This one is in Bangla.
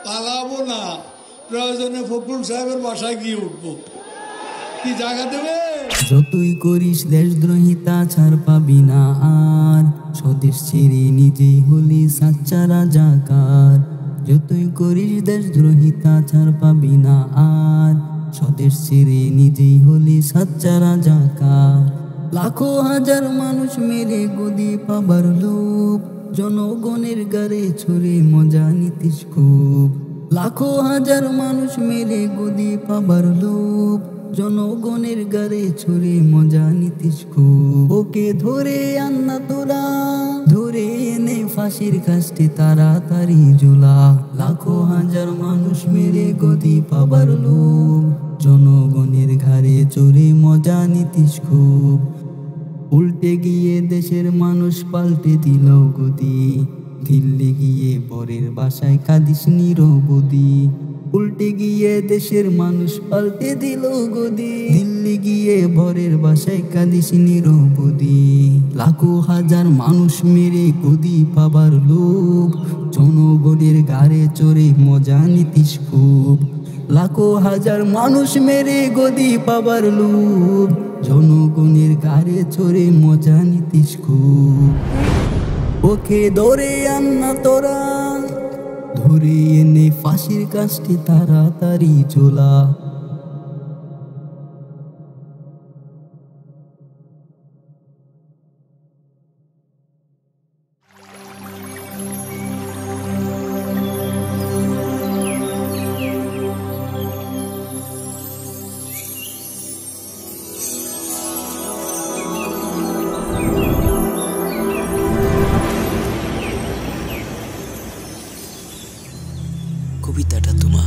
পালাবো না, প্রয়োজনে ফখরুল সাহেবের বাসায় গিয়ে উঠবো। কি জায়গা দেবে? যতই করিস দেশদ্রোহিতা ছাড় পাবি না আর, স্বদেশ ছেড়ে নিজেই হলি সাচ্চা রাজাকার। যতই করিস দেশদ্রোহিতা ছাড় পাবি না আর, স্বদেশ ছেড়ে নিজেই হলি সাচ্চা রাজাকার। লাখো হাজার মানুষ মেরে গদি পাবার লোভ, জনগণের গাড়ে ছড়ে মজা নিতিস খুব। লাখো হাজার মানুষ মেরে গদি পাবার লোভ, জনগণের গাড়ে ছড়ে মজা নিতিস খুব। ওকে ধরে আন্না তোরা, ধরে এনে ফাঁসির কাস্টে তাড়াতাড়ি ঝোলা। লাখো হাজার মানুষ মেরে গদি পাবার লোভ, জনগণের ঘাড়ে চড়ে মজা নিতিস খুব। উল্টে গিয়ে দেশের মানুষ পাল্টে দিল গদি, দিল্লি গিয়ে পরের বাসায় কাঁদিস নিরবধি। উল্টে গিয়ে দেশের মানুষ পাল্টে দিল গদি, দিল্লি গিয়ে ভরের বাসায় কাঁদিস নিরবধি। লাখো হাজার মানুষ মেরে গদি পাবার লোভ, জনগণের ঘাড়ে চড়ে মজা নিতিস খুব। লাখো হাজার মানুষ মেরে গদি পাবার লোভ, জনগণের ঘাড়ে চড়ে মজা নিতিস খুব। ওকে ধরে আন্না তোরা, ধরে এনে ফাঁসির কাস্টে তাড়াতাড়ি ঝোলা। কবিতাটা তোমার